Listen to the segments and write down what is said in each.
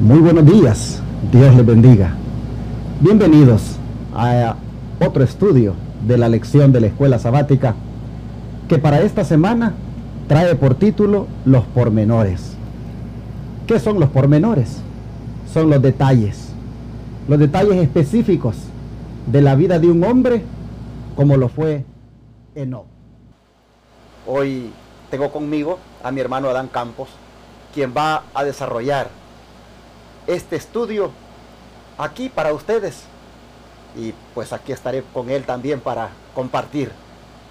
Muy buenos días, Dios les bendiga. Bienvenidos a otro estudio de la lección de la escuela sabática que para esta semana trae por título Los pormenores. ¿Qué son los pormenores? Son los detalles específicos de la vida de un hombre como lo fue Enoc. Hoy tengo conmigo a mi hermano Adán Campos, quien va a desarrollar este estudio aquí para ustedes, y pues aquí estaré con él también para compartir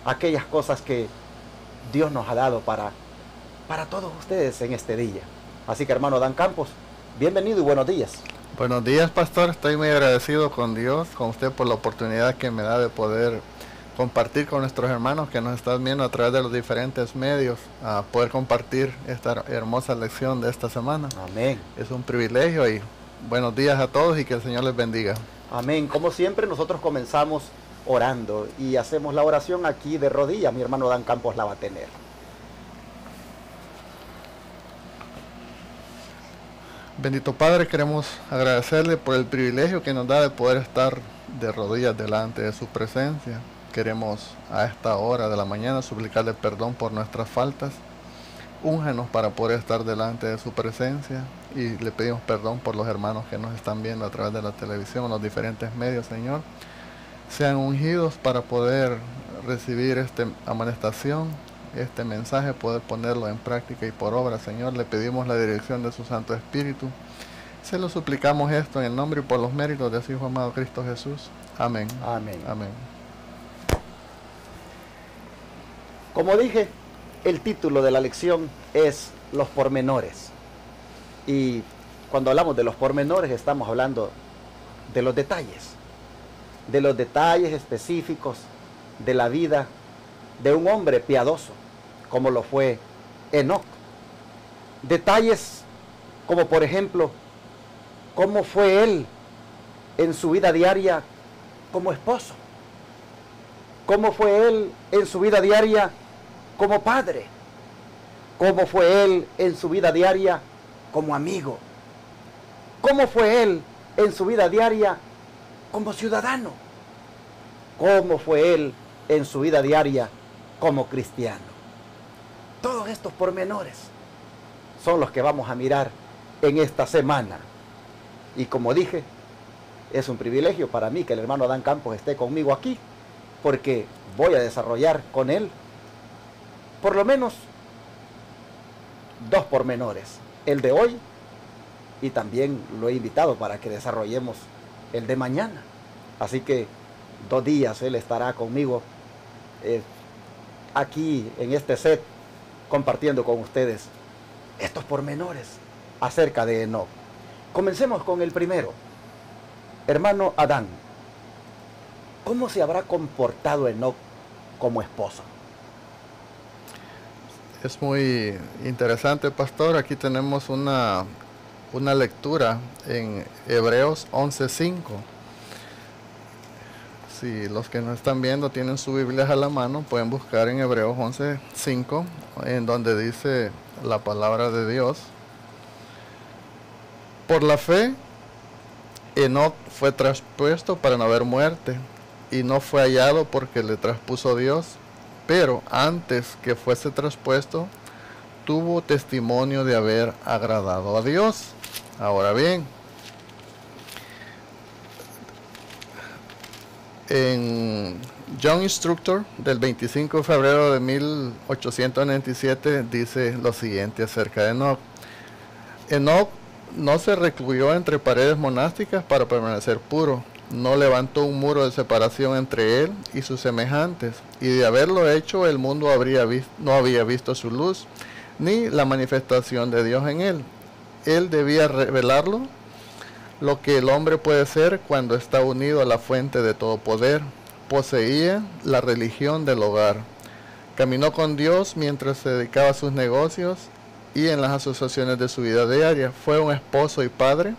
aquellas cosas que Dios nos ha dado para todos ustedes en este día. Así que, hermano Adán Campos, bienvenido y buenos días. Buenos días, pastor. Estoy muy agradecido con Dios, con usted, por la oportunidad que me da de poder compartir con nuestros hermanos que nos están viendo a través de los diferentes medios, a poder compartir esta hermosa lección de esta semana. Amén. Es un privilegio y buenos días a todos y que el Señor les bendiga. Amén. Como siempre, nosotros comenzamos orando y hacemos la oración aquí de rodillas. Mi hermano Dan Campos la va a tener. Bendito Padre, queremos agradecerle por el privilegio que nos da de poder estar de rodillas delante de su presencia. Queremos a esta hora de la mañana suplicarle perdón por nuestras faltas. Únjanos para poder estar delante de su presencia, y le pedimos perdón por los hermanos que nos están viendo a través de la televisión, los diferentes medios, Señor. Sean ungidos para poder recibir esta amonestación, este mensaje, poder ponerlo en práctica y por obra, Señor. Le pedimos la dirección de su Santo Espíritu. Se lo suplicamos esto en el nombre y por los méritos de su Hijo amado Cristo Jesús. Amén. Amén. Amén. Como dije, el título de la lección es Los pormenores. Y cuando hablamos de los pormenores estamos hablando de los detalles específicos de la vida de un hombre piadoso, como lo fue Enoc. Detalles como, por ejemplo, cómo fue él en su vida diaria como esposo, cómo fue él en su vida diaria como padre, cómo fue él en su vida diaria como amigo, cómo fue él en su vida diaria como ciudadano, cómo fue él en su vida diaria como cristiano. Todos estos pormenores son los que vamos a mirar en esta semana. Y como dije, es un privilegio para mí que el hermano Adán Campos esté conmigo aquí, porque voy a desarrollar con él por lo menos dos pormenores, el de hoy, y también lo he invitado para que desarrollemos el de mañana. Así que 2 días él estará conmigo aquí en este set, compartiendo con ustedes estos pormenores acerca de Enoc. Comencemos con el primero. Hermano Adán, ¿cómo se habrá comportado Enoc como esposo? Es muy interesante, pastor. Aquí tenemos una lectura en Hebreos 11:5. Si los que nos están viendo tienen su Biblia a la mano, pueden buscar en Hebreos 11:5, en donde dice la palabra de Dios: por la fe, Enoc fue traspuesto para no haber muerte, y no fue hallado porque le traspuso Dios. Pero antes que fuese traspuesto, tuvo testimonio de haber agradado a Dios. Ahora bien, en Young Instructor del 25 de febrero de 1897 dice lo siguiente acerca de Enoc. Enoc no se recluyó entre paredes monásticas para permanecer puro. No levantó un muro de separación entre él y sus semejantes, y de haberlo hecho el mundo no había visto su luz, ni la manifestación de Dios en él. Él debía revelarlo, lo que el hombre puede ser cuando está unido a la fuente de todo poder. Poseía la religión del hogar. Caminó con Dios mientras se dedicaba a sus negocios y en las asociaciones de su vida diaria. Fue un esposo y padre,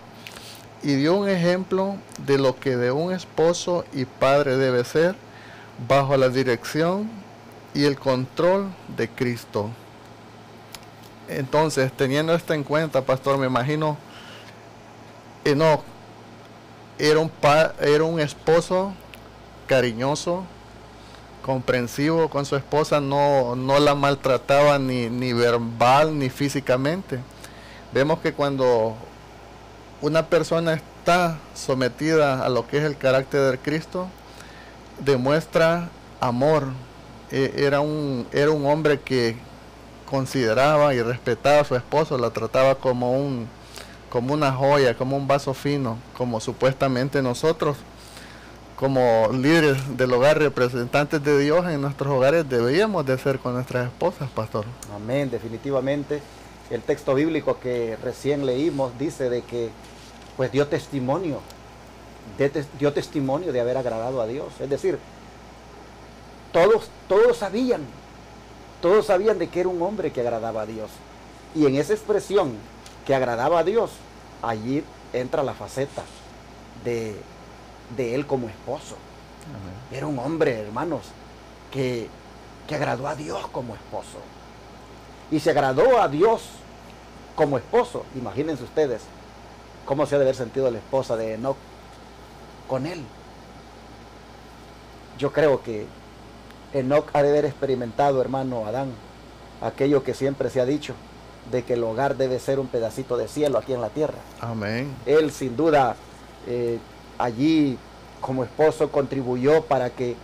y dio un ejemplo de lo que de un esposo y padre debe ser, bajo la dirección y el control de Cristo. Entonces, teniendo esto en cuenta, pastor, me imagino Enoc era un esposo cariñoso, comprensivo con su esposa, no la maltrataba ni verbal ni físicamente. Vemos que cuando una persona está sometida a lo que es el carácter de Cristo, demuestra amor. Era un hombre que consideraba y respetaba a su esposo, la trataba como una joya, como un vaso fino, como supuestamente nosotros, como líderes del hogar, representantes de Dios en nuestros hogares, deberíamos de ser con nuestras esposas, pastor. Amén, definitivamente. El texto bíblico que recién leímos dice de que pues dio testimonio de haber agradado a Dios. Es decir, todos sabían de que era un hombre que agradaba a Dios. Y en esa expresión que agradaba a Dios, allí entra la faceta de él como esposo. Amén. Era un hombre, hermanos, que agradó a Dios como esposo. Y se agradó a Dios como esposo. Imagínense ustedes cómo se ha de haber sentido la esposa de Enoc con él. Yo creo que Enoc ha de haber experimentado, hermano Adán, aquello que siempre se ha dicho, de que el hogar debe ser un pedacito de cielo aquí en la tierra. Amén. Él sin duda allí como esposo contribuyó para que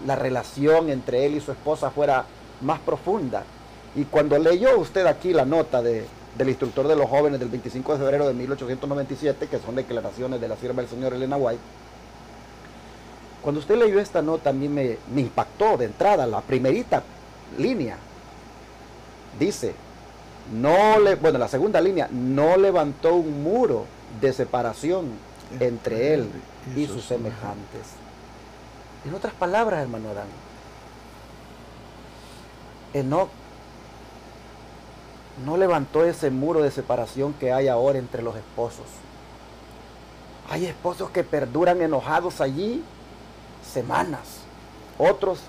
la relación entre él y su esposa fuera más profunda. Y cuando leyó usted aquí la nota del instructor de los jóvenes del 25 de febrero de 1897, que son declaraciones de la sierva del Señor Elena White, cuando usted leyó esta nota, a mí me impactó de entrada la primerita línea. Dice, la segunda línea, no levantó un muro de separación entre él y sus semejantes. En otras palabras, hermano Adán, Enoc no levantó ese muro de separación que hay ahora entre los esposos. Hay esposos que perduran enojados allí semanas, otros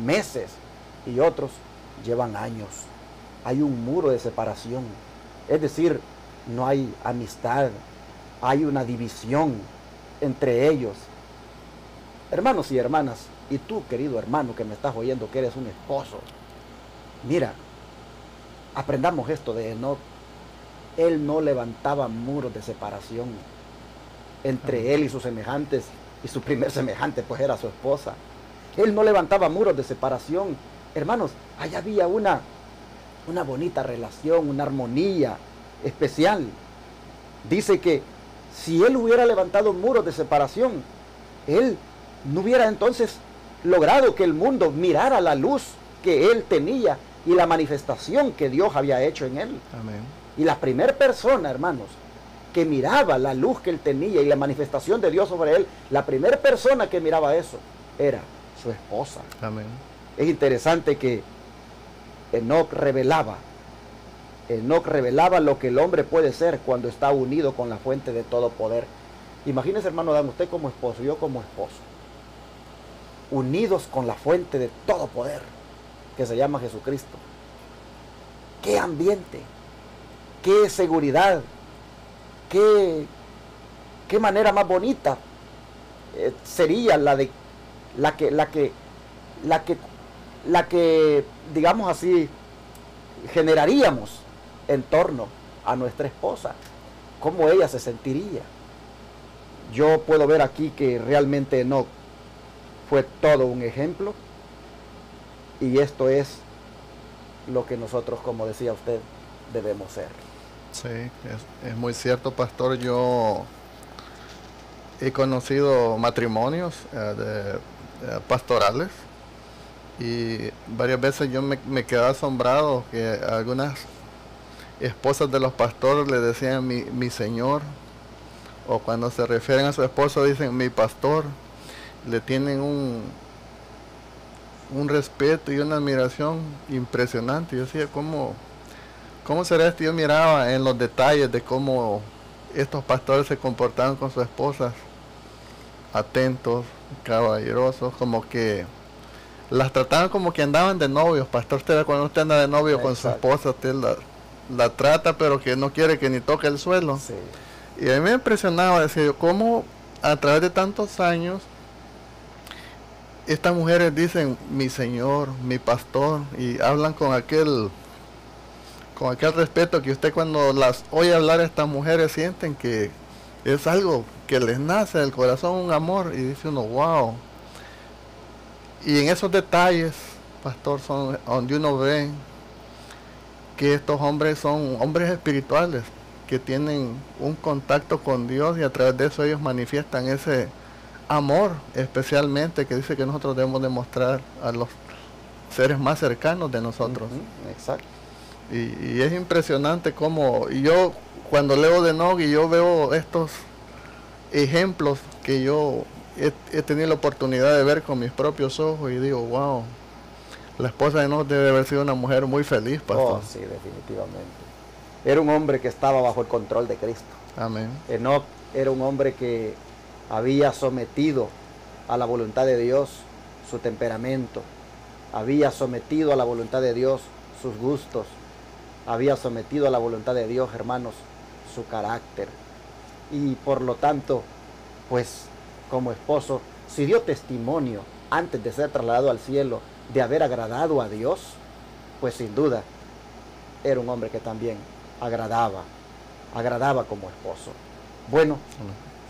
meses y otros llevan años. Hay un muro de separación. Es decir, no hay amistad, hay una división entre ellos. Hermanos y hermanas, y tú, querido hermano que me estás oyendo, que eres un esposo, mira, aprendamos esto de Enoc. Él no levantaba muros de separación entre él y sus semejantes, y su primer semejante pues era su esposa. Él no levantaba muros de separación. Hermanos, allá había una bonita relación, una armonía especial. Dice que si él hubiera levantado muros de separación, él no hubiera entonces logrado que el mundo mirara la luz que él tenía y la manifestación que Dios había hecho en él. Amén. Y la primera persona, hermanos, que miraba la luz que él tenía y la manifestación de Dios sobre él, la primera persona que miraba eso era su esposa. Amén. Es interesante que Enoc revelaba lo que el hombre puede ser cuando está unido con la fuente de todo poder. Imagínese, hermano Adán, usted como esposo, yo como esposo, unidos con la fuente de todo poder, que se llama Jesucristo. ¡Qué ambiente! ¡Qué seguridad! ¡Qué manera más bonita sería la que, digamos así, generaríamos en torno a nuestra esposa? ¿Cómo ella se sentiría? Yo puedo ver aquí que realmente Enoc fue todo un ejemplo, y esto es lo que nosotros, como decía usted, debemos ser. Sí, es muy cierto, pastor. Yo he conocido matrimonios pastorales, y varias veces yo me quedé asombrado que algunas esposas de los pastores le decían mi señor, o cuando se refieren a su esposo dicen mi pastor. Le tienen un respeto y una admiración impresionante. Yo decía, ¿cómo será esto? Yo miraba en los detalles de cómo estos pastores se comportaban con sus esposas, atentos, caballerosos, como que las trataban como que andaban de novios. Pastor, usted, cuando usted anda de novio con su esposa, usted la trata, pero que no quiere que ni toque el suelo. Sí. Y a mí me impresionaba decir cómo a través de tantos años estas mujeres dicen mi señor, mi pastor, y hablan con aquel respeto que usted cuando las oye hablar a estas mujeres sienten que es algo que les nace del corazón, un amor, y dice uno, wow. Y en esos detalles, pastor, son donde uno ve que estos hombres son hombres espirituales, que tienen un contacto con Dios y a través de eso ellos manifiestan ese amor, especialmente que dice que nosotros debemos demostrar a los seres más cercanos de nosotros. Exacto. Y es impresionante cómo, y yo cuando leo de Enoch y yo veo estos ejemplos que yo he tenido la oportunidad de ver con mis propios ojos y digo, wow, la esposa de Enoch debe haber sido una mujer muy feliz, pastor. Oh, sí, definitivamente. Era un hombre que estaba bajo el control de Cristo. Amén. Enoch era un hombre que había sometido a la voluntad de Dios su temperamento, había sometido a la voluntad de Dios sus gustos, había sometido a la voluntad de Dios, hermanos, su carácter. Y por lo tanto, pues como esposo, si dio testimonio antes de ser trasladado al cielo de haber agradado a Dios, pues sin duda era un hombre que también agradaba como esposo. Bueno,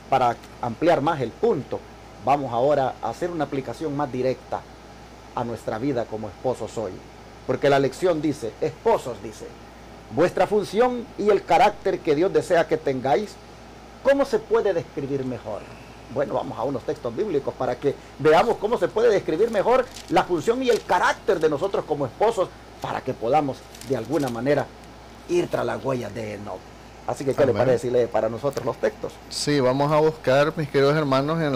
para ampliar más el punto, vamos ahora a hacer una aplicación más directa a nuestra vida como esposos hoy. Porque la lección dice, esposos, dice, vuestra función y el carácter que Dios desea que tengáis, ¿cómo se puede describir mejor? Bueno, vamos a unos textos bíblicos para que veamos cómo se puede describir mejor la función y el carácter de nosotros como esposos, para que podamos de alguna manera ir tras las huellas de Enoch. Así que, ¿qué le parece si lee para nosotros los textos? Sí, vamos a buscar, mis queridos hermanos, en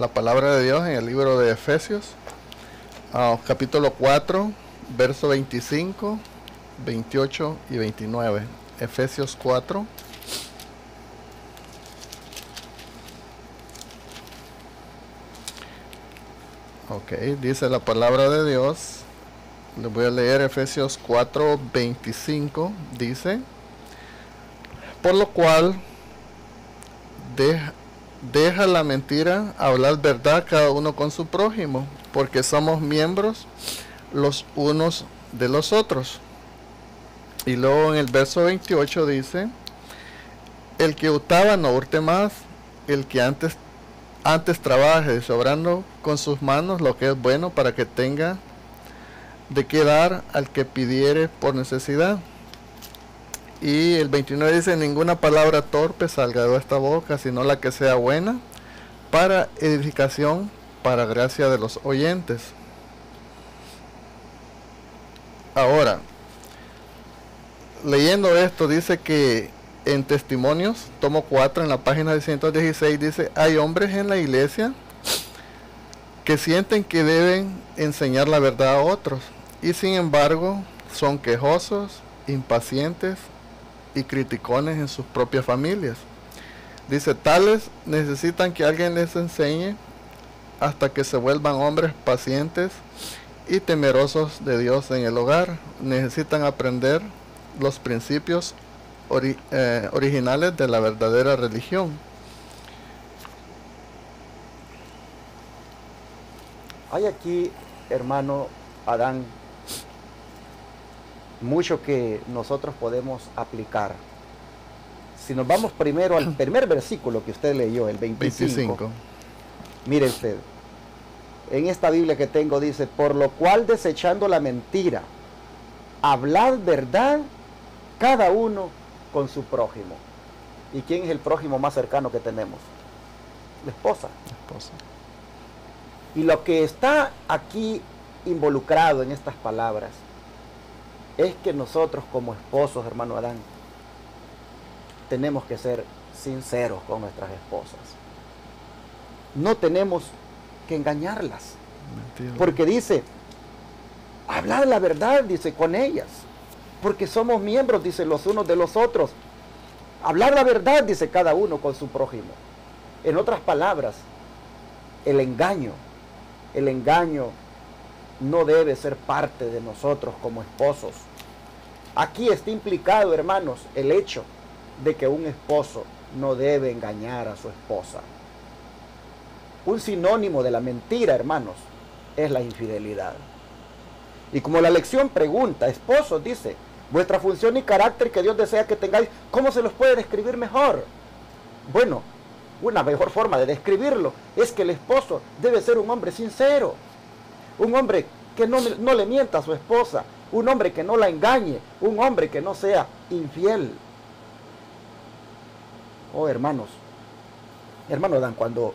la palabra de Dios, en el libro de Efesios, capítulo 4, verso 25, 28 y 29. Efesios 4. Ok, dice la palabra de Dios. Les voy a leer Efesios 4, 25. Dice, por lo cual deja la mentira, hablar verdad cada uno con su prójimo, porque somos miembros los unos de los otros. Y luego en el verso 28 dice, el que hurtaba no hurte más, el que antes trabaje, sobrando con sus manos lo que es bueno, para que tenga de qué dar al que pidiere por necesidad. Y el 29 dice, ninguna palabra torpe salga de esta boca, sino la que sea buena, para edificación, para gracia de los oyentes. Ahora, leyendo esto, dice que en Testimonios, tomo 4, en la página 116, dice, hay hombres en la iglesia que sienten que deben enseñar la verdad a otros, y sin embargo son quejosos, impacientes y criticones en sus propias familias. Dice, tales necesitan que alguien les enseñe hasta que se vuelvan hombres pacientes y temerosos de Dios en el hogar. Necesitan aprender los principios originales de la verdadera religión. Hay aquí, hermano Adán, mucho que nosotros podemos aplicar. Si nos vamos primero al primer versículo que usted leyó, el 25. Mire usted, en esta Biblia que tengo dice, por lo cual desechando la mentira, hablad verdad cada uno con su prójimo. ¿Y quién es el prójimo más cercano que tenemos? La esposa. Y lo que está aquí involucrado en estas palabras es que nosotros como esposos, hermano Adán, tenemos que ser sinceros con nuestras esposas. No tenemos que engañarlas. Mentira. Porque dice, hablar la verdad, dice, con ellas. Porque somos miembros, dice, los unos de los otros. Hablar la verdad, dice, cada uno con su prójimo. En otras palabras, el engaño no debe ser parte de nosotros como esposos. Aquí está implicado, hermanos, el hecho de que un esposo no debe engañar a su esposa. Un sinónimo de la mentira, hermanos, es la infidelidad. Y como la lección pregunta, esposos, dice, vuestra función y carácter que Dios desea que tengáis, ¿cómo se los puede describir mejor? Bueno, una mejor forma de describirlo es que el esposo debe ser un hombre sincero, un hombre que no le mienta a su esposa, un hombre que no la engañe, un hombre que no sea infiel. Oh, hermanos, hermano Dan, cuando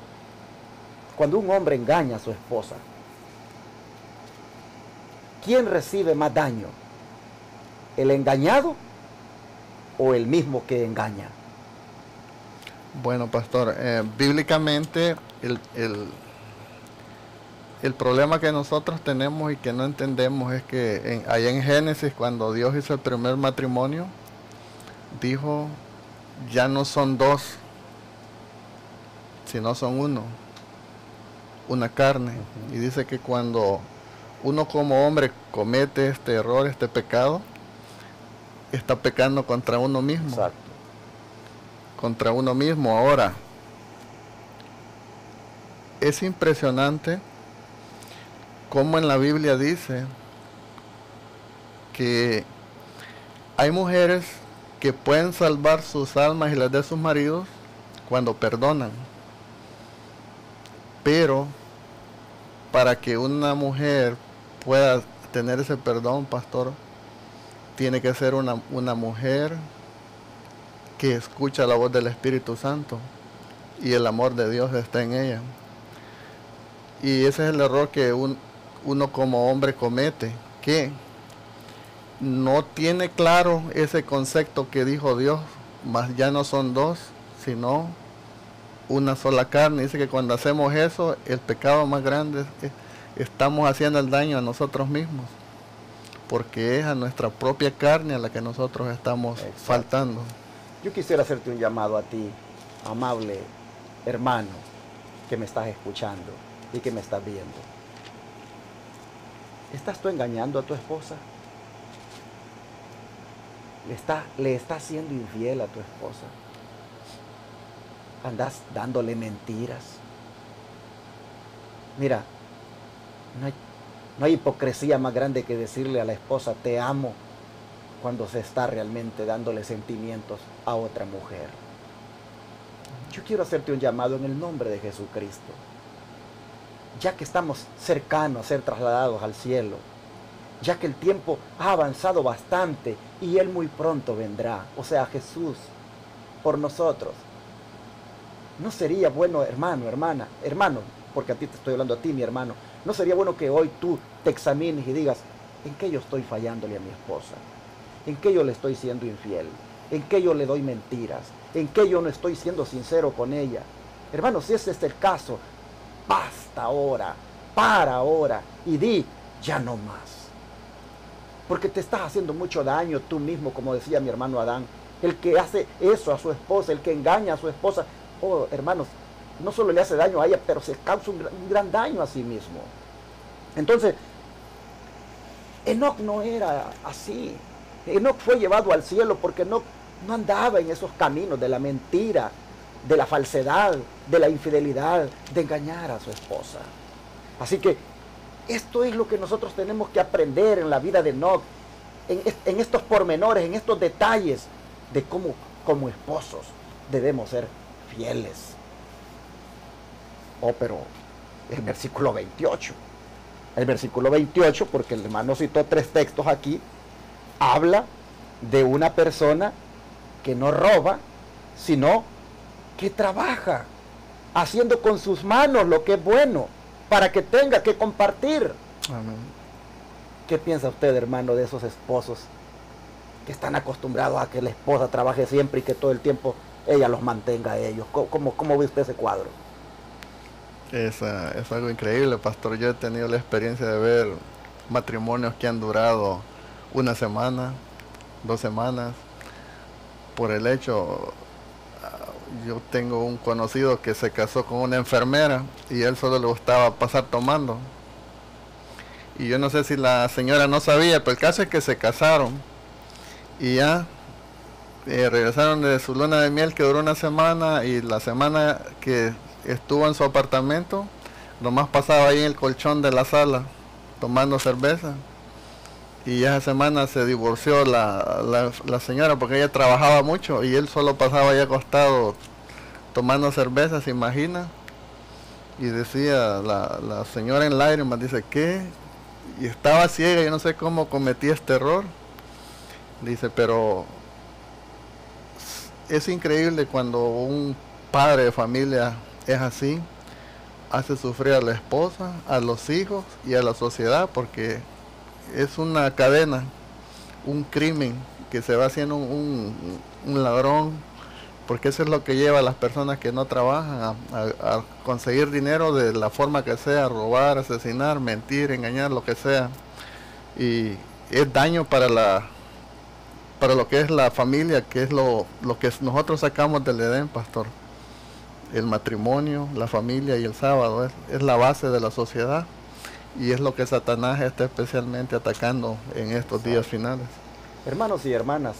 un hombre engaña a su esposa, ¿quién recibe más daño? ¿El engañado o el mismo que engaña? Bueno, pastor, bíblicamente el problema que nosotros tenemos y que no entendemos es que allá en Génesis, cuando Dios hizo el primer matrimonio, dijo, ya no son dos, sino son uno, una carne. Y dice que cuando uno como hombre comete este error, este pecado, está pecando contra uno mismo. Exacto. Contra uno mismo. Ahora, es impresionante cómo en la Biblia dice que hay mujeres que pueden salvar sus almas y las de sus maridos cuando perdonan. Pero para que una mujer pueda tener ese perdón, pastor, tiene que ser una mujer que escucha la voz del Espíritu Santo y el amor de Dios está en ella. Y ese es el error que uno como hombre comete, que no tiene claro ese concepto que dijo Dios, mas ya no son dos, sino una sola carne. Dice que cuando hacemos eso, el pecado más grande es estamos haciendo el daño a nosotros mismos, porque es a nuestra propia carne a la que nosotros estamos faltando. Yo quisiera hacerte un llamado a ti, amable hermano, que me estás escuchando y que me estás viendo. ¿Estás tú engañando a tu esposa? ¿Le estás siendo infiel a tu esposa? ¿Andas dándole mentiras? Mira, no hay hipocresía más grande que decirle a la esposa te amo cuando se está realmente dándole sentimientos a otra mujer. Yo quiero hacerte un llamado en el nombre de Jesucristo. Ya que estamos cercanos a ser trasladados al cielo, ya que el tiempo ha avanzado bastante y Él muy pronto vendrá, o sea, Jesús por nosotros. ¿No sería bueno, hermano, porque a ti te estoy hablando a ti, mi hermano, no sería bueno que hoy tú te examines y digas, ¿en qué yo estoy fallándole a mi esposa? ¿En qué yo le estoy siendo infiel? ¿En qué yo le doy mentiras? ¿En qué yo no estoy siendo sincero con ella? Hermano, si ese es el caso, basta ahora, para ahora y di, ya no más. Porque te estás haciendo mucho daño tú mismo, como decía mi hermano Adán. El que hace eso a su esposa, el que engaña a su esposa, oh, hermanos, no solo le hace daño a ella, pero se causa un gran daño a sí mismo. Entonces, Enoc no era así. Enoc fue llevado al cielo porque Enoc no andaba en esos caminos de la mentira, de la falsedad, de la infidelidad, de engañar a su esposa. Así que esto es lo que nosotros tenemos que aprender en la vida de Enoc, en estos pormenores, en estos detalles de cómo como esposos debemos ser fieles. Oh, pero el versículo 28. El versículo 28, porque el hermano citó 3 textos aquí, habla de una persona que no roba, sino que trabaja, haciendo con sus manos lo que es bueno, para que tenga que compartir. Amén. ¿Qué piensa usted, hermano, de esos esposos que están acostumbrados a que la esposa trabaje siempre y que todo el tiempo ella los mantenga a ellos? ¿Cómo ve usted ese cuadro? Es algo increíble, pastor. Yo he tenido la experiencia de ver matrimonios que han durado 1 semana, 2 semanas, por el hecho, yo tengo un conocido que se casó con una enfermera y él solo le gustaba pasar tomando. Y yo no sé si la señora no sabía, pero el caso es que se casaron y ya regresaron de su luna de miel que duró una semana, y la semana que estuvo en su apartamento, nomás pasaba ahí en el colchón de la sala tomando cerveza. Y esa semana se divorció la señora porque ella trabajaba mucho y él solo pasaba ahí acostado tomando cerveza, ¿se imagina? Y decía la señora en lágrimas, dice, ¿qué? Y estaba ciega, yo no sé cómo cometí este error. Dice, pero es increíble cuando un padre de familia es así, hace sufrir a la esposa, a los hijos y a la sociedad, porque es una cadena, un crimen que se va haciendo un ladrón, porque eso es lo que lleva a las personas que no trabajan a conseguir dinero de la forma que sea, robar, asesinar, mentir, engañar, lo que sea. Y es daño para lo que es la familia, que es lo que nosotros sacamos del Edén, pastor. El matrimonio, la familia y el sábado es la base de la sociedad, y es lo que Satanás está especialmente atacando en estos días finales. Hermanos y hermanas,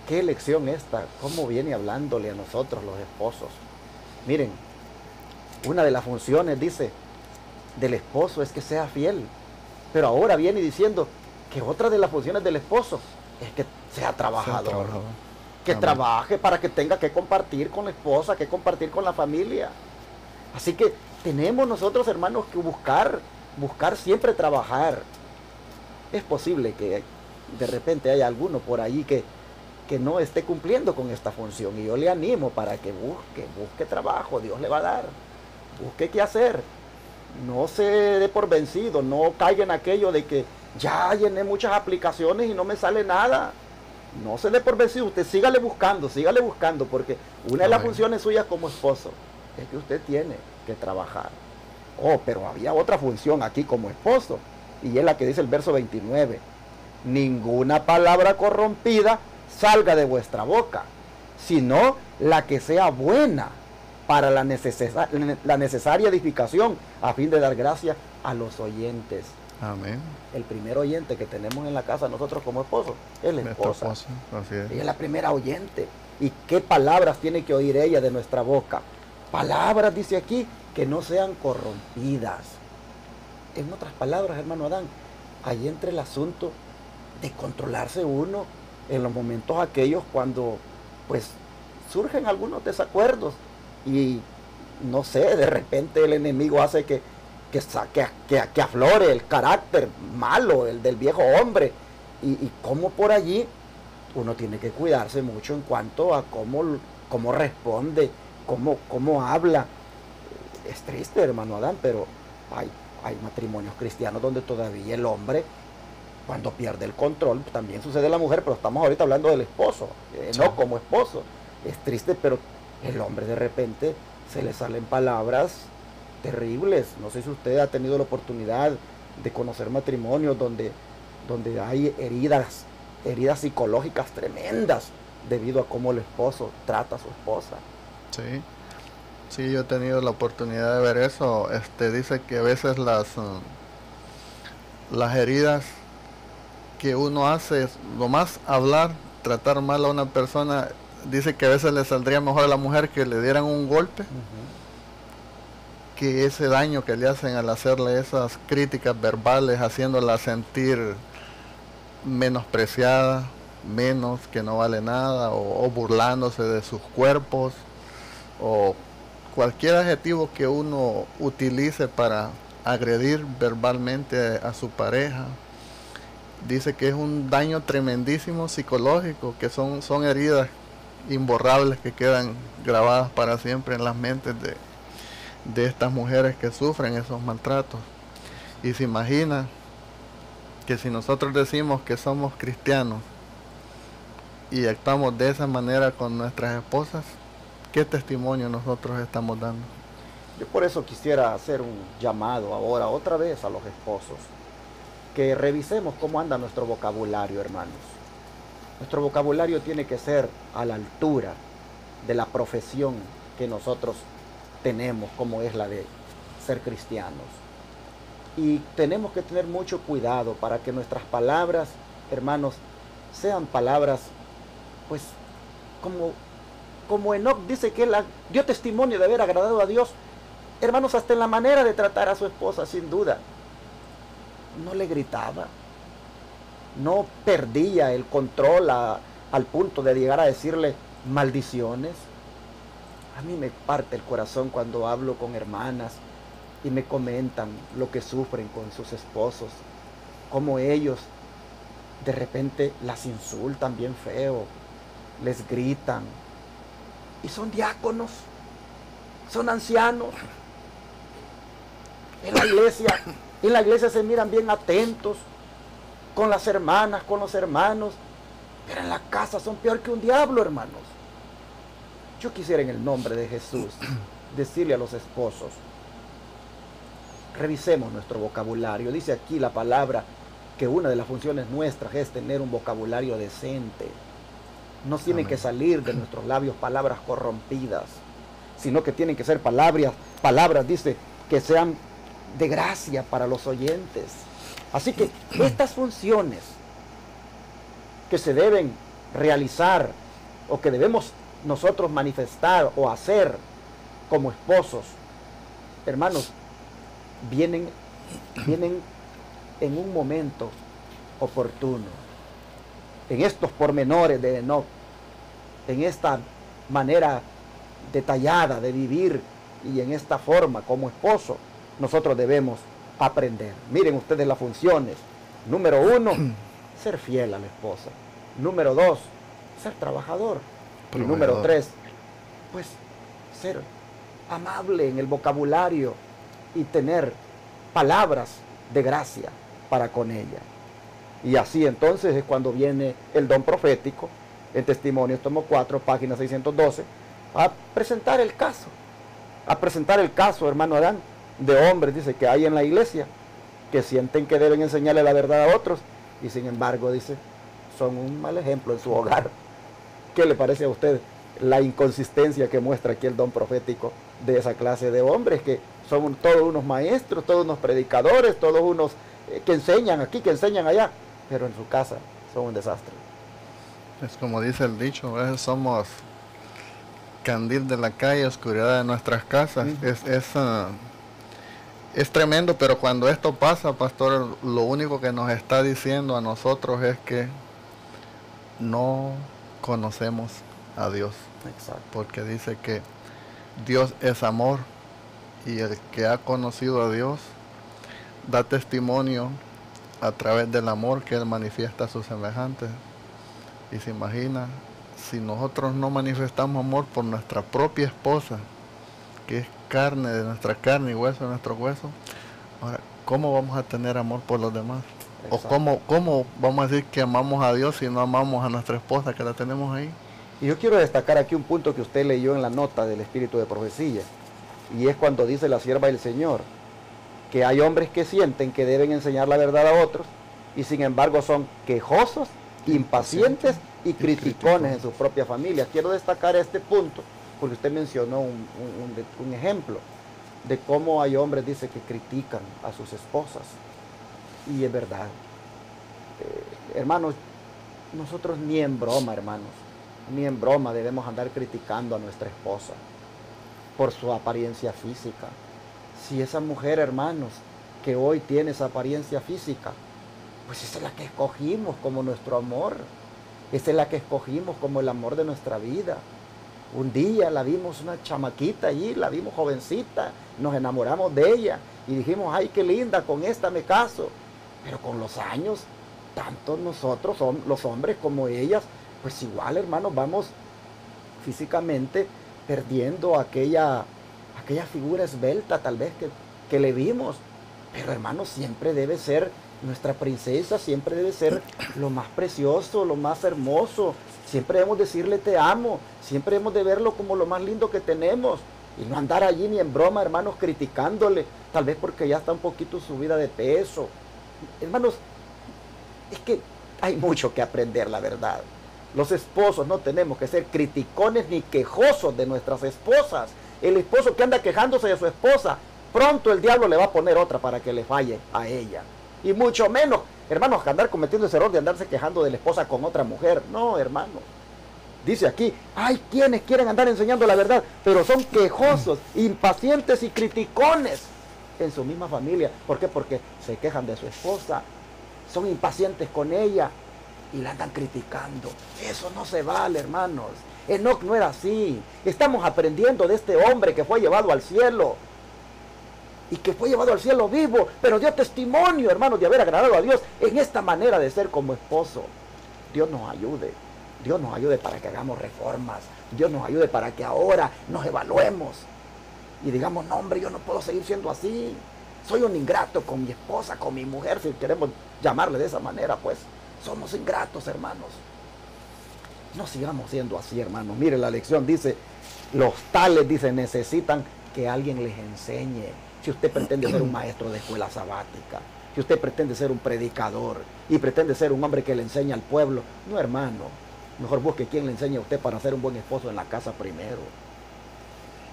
qué lección esta, cómo viene hablándole a nosotros los esposos. Miren, una de las funciones, dice, del esposo es que sea fiel, pero ahora viene diciendo que otra de las funciones del esposo es que sea trabajador. Que Amén. Trabaje para que tenga que compartir con la esposa, que compartir con la familia. Así que tenemos nosotros, hermanos, que buscar siempre trabajar. Es posible que de repente haya alguno por ahí que no esté cumpliendo con esta función, y yo le animo para que busque trabajo, Dios le va a dar. Busque qué hacer. No se dé por vencido, no caiga en aquello de que ya llené muchas aplicaciones y no me sale nada. No se dé por vencido, usted sígale buscando, porque una de las funciones suyas como esposo es que usted tiene que trabajar. Oh, pero había otra función aquí como esposo, y es la que dice el verso 29. Ninguna palabra corrompida salga de vuestra boca, sino la que sea buena para la necesaria edificación, a fin de dar gracia a los oyentes. Amén. El primer oyente que tenemos en la casa nosotros como esposos es la esposa. Así es. Ella es la primera oyente. ¿Y qué palabras tiene que oír ella de nuestra boca? Palabras, dice aquí, que no sean corrompidas. En otras palabras, hermano Adán, ahí entra el asunto de controlarse uno en los momentos aquellos cuando pues surgen algunos desacuerdos y no sé, de repente el enemigo hace que aflore el carácter malo del viejo hombre, y como por allí uno tiene que cuidarse mucho en cuanto a cómo responde, cómo habla. Es triste, hermano Adán, pero hay matrimonios cristianos donde todavía el hombre, cuando pierde el control, también sucede la mujer, pero estamos ahorita hablando del esposo, no como esposo. Es triste, pero el hombre de repente se le salen palabras terribles. No sé si usted ha tenido la oportunidad de conocer matrimonios donde hay heridas psicológicas tremendas debido a cómo el esposo trata a su esposa. Sí, yo he tenido la oportunidad de ver eso. Dice que a veces las heridas que uno hace, nomás hablar, tratar mal a una persona, dice que a veces le saldría mejor a la mujer que le dieran un golpe, que ese daño que le hacen al hacerle esas críticas verbales, haciéndola sentir menospreciada, menos, que no vale nada, o burlándose de sus cuerpos, o cualquier adjetivo que uno utilice para agredir verbalmente a su pareja. Dice que es un daño tremendísimo psicológico, que son heridas imborrables que quedan grabadas para siempre en las mentes de estas mujeres que sufren esos maltratos. Y se imagina que si nosotros decimos que somos cristianos y actuamos de esa manera con nuestras esposas, ¿qué testimonio nosotros estamos dando? Yo por eso quisiera hacer un llamado ahora otra vez a los esposos, que revisemos cómo anda nuestro vocabulario, hermanos. Nuestro vocabulario tiene que ser a la altura de la profesión que nosotros tenemos, como es la de ser cristianos. Y tenemos que tener mucho cuidado para que nuestras palabras, hermanos, sean palabras pues como Enoc dice que él dio testimonio de haber agradado a Dios, hermanos, hasta en la manera de tratar a su esposa, sin duda, no le gritaba, no perdía el control al punto de llegar a decirle maldiciones. A mí me parte el corazón cuando hablo con hermanas y me comentan lo que sufren con sus esposos, cómo ellos de repente las insultan bien feo, les gritan, y son diáconos, son ancianos. En la iglesia se miran bien atentos con las hermanas, con los hermanos, pero en la casa son peor que un diablo, hermanos. Yo quisiera en el nombre de Jesús decirle a los esposos, revisemos nuestro vocabulario. Dice aquí la palabra que una de las funciones nuestras es tener un vocabulario decente. No tienen que salir de nuestros labios palabras corrompidas, sino que tienen que ser palabras, dice, que sean de gracia para los oyentes. Así que estas funciones que se deben realizar o que debemos nosotros manifestar o hacer como esposos, hermanos, vienen en un momento oportuno. En estos pormenores de Enoc, en esta manera detallada de vivir y en esta forma como esposo, nosotros debemos aprender. Miren ustedes las funciones. Número 1, ser fiel a la esposa. Número 2, ser trabajador. Y número 3, pues ser amable en el vocabulario y tener palabras de gracia para con ella. Y así entonces es cuando viene el don profético, en Testimonios, tomo 4, página 612, a presentar el caso, hermano Adán, de hombres, dice, que hay en la iglesia, que sienten que deben enseñarle la verdad a otros, y sin embargo, dice, son un mal ejemplo en su hogar. ¿Qué le parece a usted la inconsistencia que muestra aquí el don profético de esa clase de hombres, que son todos unos maestros, todos unos predicadores, todos unos que enseñan aquí, que enseñan allá, pero en su casa son un desastre? Es como dice el dicho, a veces somos candil de la calle, oscuridad de nuestras casas. Es tremendo, pero cuando esto pasa, pastor, lo único que nos está diciendo a nosotros es que no conocemos a Dios. Exacto. Porque dice que Dios es amor, y el que ha conocido a Dios da testimonio a través del amor que Él manifiesta a sus semejantes. Y se imagina, si nosotros no manifestamos amor por nuestra propia esposa, que es carne de nuestra carne y hueso de nuestro hueso, ahora, ¿cómo vamos a tener amor por los demás? Exacto. ¿O cómo vamos a decir que amamos a Dios si no amamos a nuestra esposa que la tenemos ahí? Y yo quiero destacar aquí un punto que usted leyó en la nota del Espíritu de Profecía, y es cuando dice la sierva del Señor, que hay hombres que sienten que deben enseñar la verdad a otros, y sin embargo son quejosos, impacientes y criticones en su propia familia. Quiero destacar este punto, porque usted mencionó un ejemplo de cómo hay hombres, dice, que critican a sus esposas. Y es verdad. Hermanos, nosotros ni en broma, hermanos, ni en broma debemos andar criticando a nuestra esposa por su apariencia física. Si esa mujer, hermanos, que hoy tiene esa apariencia física, pues esa es la que escogimos como nuestro amor. Esa es la que escogimos como el amor de nuestra vida. Un día la vimos una chamaquita allí, la vimos jovencita, nos enamoramos de ella y dijimos, ay, qué linda, con esta me caso. Pero con los años, tanto nosotros, los hombres como ellas, pues igual, hermanos, vamos físicamente perdiendo aquella figura esbelta tal vez que le vimos. Pero, hermanos, siempre debe ser nuestra princesa, siempre debe ser lo más precioso, lo más hermoso. Siempre debemos decirle te amo, siempre debemos de verlo como lo más lindo que tenemos. Y no andar allí ni en broma, hermanos, criticándole, tal vez porque ya está un poquito subida de peso. Hermanos, es que hay mucho que aprender, la verdad. Los esposos no tenemos que ser criticones ni quejosos de nuestras esposas. El esposo que anda quejándose de su esposa, pronto el diablo le va a poner otra para que le falle a ella. Y mucho menos, hermanos, que andar cometiendo ese error de andarse quejando de la esposa con otra mujer. No, hermanos. Dice aquí, hay quienes quieren andar enseñando la verdad, pero son quejosos, impacientes y criticones en su misma familia. ¿Por qué? Porque se quejan de su esposa, son impacientes con ella y la andan criticando. Eso no se vale, hermanos. Enoc no era así. Estamos aprendiendo de este hombre que fue llevado al cielo. Y que fue llevado al cielo vivo, pero dio testimonio, hermanos, de haber agradado a Dios en esta manera de ser como esposo. Dios nos ayude. Dios nos ayude para que hagamos reformas. Dios nos ayude para que ahora nos evaluemos. Y digamos, no, hombre, yo no puedo seguir siendo así. Soy un ingrato con mi esposa, con mi mujer, si queremos llamarle de esa manera, pues. Somos ingratos, hermanos. No sigamos siendo así, hermanos. Mire, la lección dice, los tales, dice, necesitan que alguien les enseñe. Si usted pretende ser un maestro de escuela sabática, si usted pretende ser un predicador y pretende ser un hombre que le enseña al pueblo, no, hermano, mejor busque quien le enseñe a usted para ser un buen esposo en la casa primero.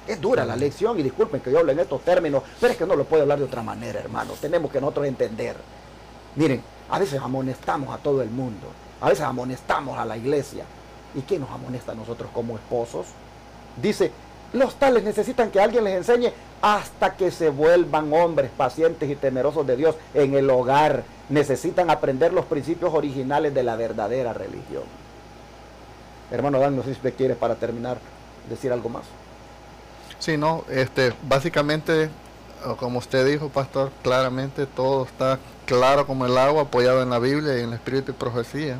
Es dura la lección y disculpen que yo hable en estos términos, pero es que no lo puedo hablar de otra manera, hermanos. Tenemos que nosotros entender. Miren, a veces amonestamos a todo el mundo, a veces amonestamos a la iglesia. ¿Y quién nos amonesta a nosotros como esposos? Dice, los tales necesitan que alguien les enseñe hasta que se vuelvan hombres pacientes y temerosos de Dios en el hogar. Necesitan aprender los principios originales de la verdadera religión. Hermano Dan, no sé si usted quiere, para terminar, decir algo más. Sí, no, básicamente, como usted dijo, pastor, claramente todo está claro como el agua, apoyado en la Biblia y en el Espíritu y profecía.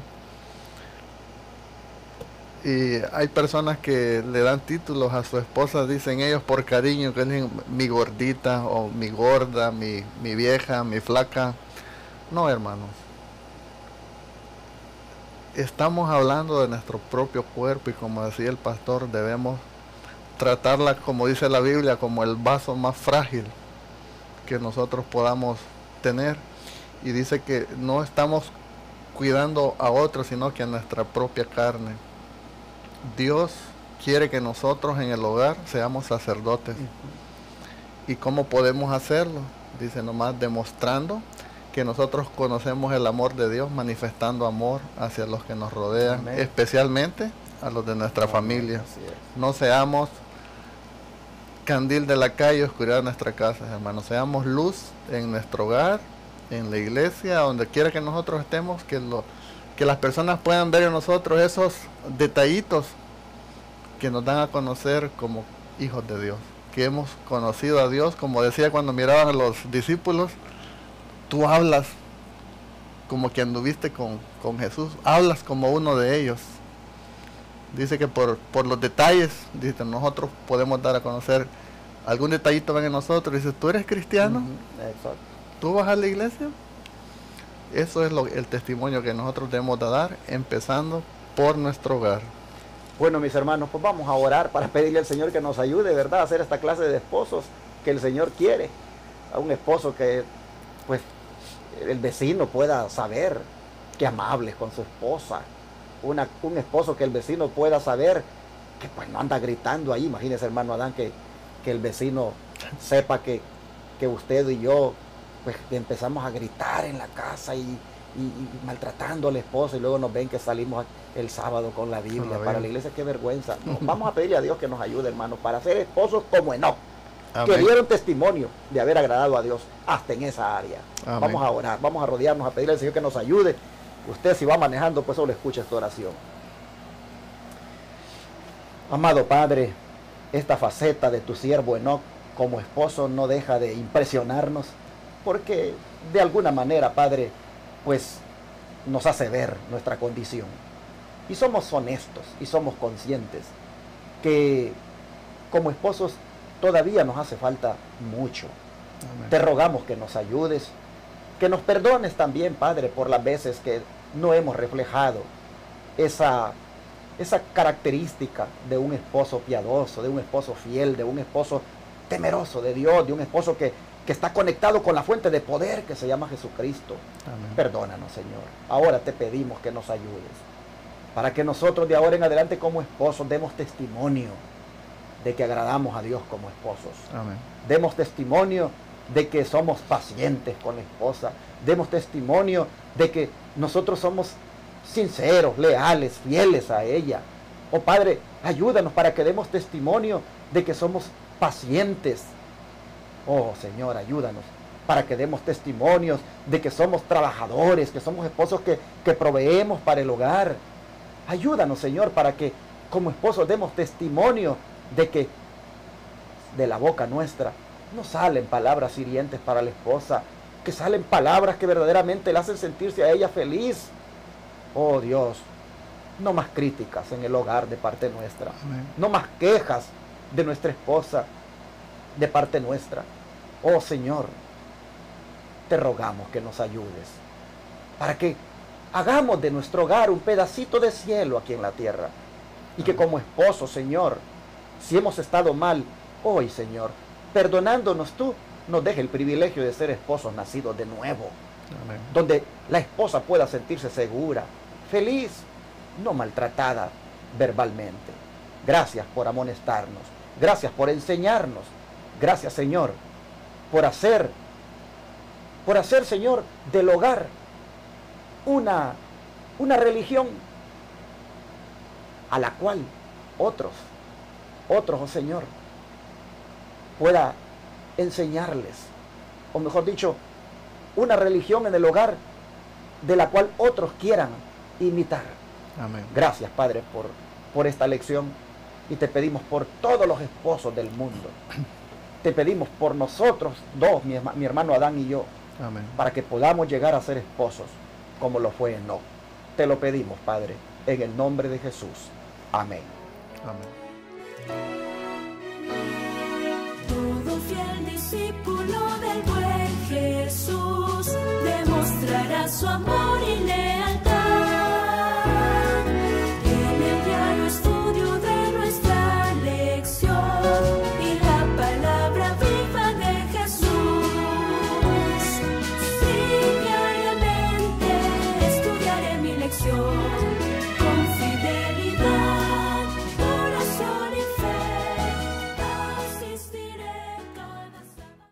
Y hay personas que le dan títulos a su esposa, dicen ellos por cariño, que dicen mi gordita o mi gorda, mi vieja, mi flaca. No, hermanos. Estamos hablando de nuestro propio cuerpo y como decía el pastor, debemos tratarla, como dice la Biblia, como el vaso más frágil que nosotros podamos tener. Y dice que no estamos cuidando a otros, sino que a nuestra propia carne. Dios quiere que nosotros en el hogar seamos sacerdotes. ¿Y cómo podemos hacerlo? Dice nomás demostrando que nosotros conocemos el amor de Dios, manifestando amor hacia los que nos rodean, amén, especialmente a los de nuestra familia. No seamos candil de la calle, oscuridad de nuestra casa, hermanos. Seamos luz en nuestro hogar, en la iglesia, donde quiera que nosotros estemos, que las personas puedan ver en nosotros esos detallitos que nos dan a conocer como hijos de Dios, que hemos conocido a Dios. Como decía cuando miraban a los discípulos, tú hablas como que anduviste con Jesús, hablas como uno de ellos. Dice que por los detalles, dice, nosotros podemos dar a conocer algún detallito ven en nosotros. Dice, ¿tú eres cristiano? Exacto. ¿Tú vas a la iglesia? Eso es el testimonio que nosotros debemos de dar, empezando por nuestro hogar. Bueno, mis hermanos, pues vamos a orar para pedirle al Señor que nos ayude, ¿verdad?, a hacer esta clase de esposos que el Señor quiere. A un esposo que, pues, el vecino pueda saber que amable es con su esposa. Un esposo que el vecino pueda saber que, pues, no anda gritando ahí. Imagínese, hermano Adán, que el vecino sepa que usted y yo, pues, empezamos a gritar en la casa y maltratando al esposo, y luego nos ven que salimos el sábado con la Biblia para la iglesia. Qué vergüenza. No, vamos a pedirle a Dios que nos ayude, hermanos, para ser esposos como Enoc, que dieron testimonio de haber agradado a Dios hasta en esa área. Amén. Vamos a orar, vamos a rodearnos, a pedirle al Señor que nos ayude. Usted, si va manejando, pues solo escuche esta oración. Amado Padre, esta faceta de tu siervo Enoc como esposo no deja de impresionarnos, porque de alguna manera, Padre, pues nos hace ver nuestra condición. Y somos honestos y somos conscientes que como esposos todavía nos hace falta mucho. Amén. Te rogamos que nos ayudes, que nos perdones también, Padre, por las veces que no hemos reflejado esa característica de un esposo piadoso, de un esposo fiel, de un esposo temeroso de Dios, de un esposo que está conectado con la fuente de poder que se llama Jesucristo. Amén. Perdónanos, Señor. Ahora te pedimos que nos ayudes, para que nosotros de ahora en adelante como esposos demos testimonio de que agradamos a Dios como esposos. Amén. Demos testimonio de que somos pacientes con la esposa. Demos testimonio de que nosotros somos sinceros, leales, fieles a ella. Oh Padre, ayúdanos para que demos testimonio de que somos pacientes. Oh Señor, ayúdanos para que demos testimonios de que somos trabajadores, que somos esposos que proveemos para el hogar. Ayúdanos, Señor, para que como esposos demos testimonio de que de la boca nuestra no salen palabras hirientes para la esposa, que salen palabras que verdaderamente le hacen sentirse a ella feliz. Oh Dios, no más críticas en el hogar de parte nuestra. Amén. No más quejas de nuestra esposa de parte nuestra. Oh Señor, te rogamos que nos ayudes para que hagamos de nuestro hogar un pedacito de cielo aquí en la tierra. Y que como esposos, Señor, si hemos estado mal, hoy, Señor, perdonándonos tú, nos deje el privilegio de ser esposos nacidos de nuevo. Amén. Donde la esposa pueda sentirse segura, feliz, no maltratada verbalmente. Gracias por amonestarnos. Gracias por enseñarnos. Gracias, Señor, por hacer, Señor, del hogar una religión a la cual otros, oh Señor, pueda enseñarles, o mejor dicho, una religión en el hogar de la cual otros quieran imitar. Amén. Gracias, Padre, por esta lección, y te pedimos por todos los esposos del mundo. Te pedimos por nosotros dos, mi hermano Adán y yo, Amén. para que podamos llegar a ser esposos como lo fue Enoc. Te lo pedimos, Padre, en el nombre de Jesús. Amén. Amén. Todo fiel discípulo del buen Jesús demostrará su amor.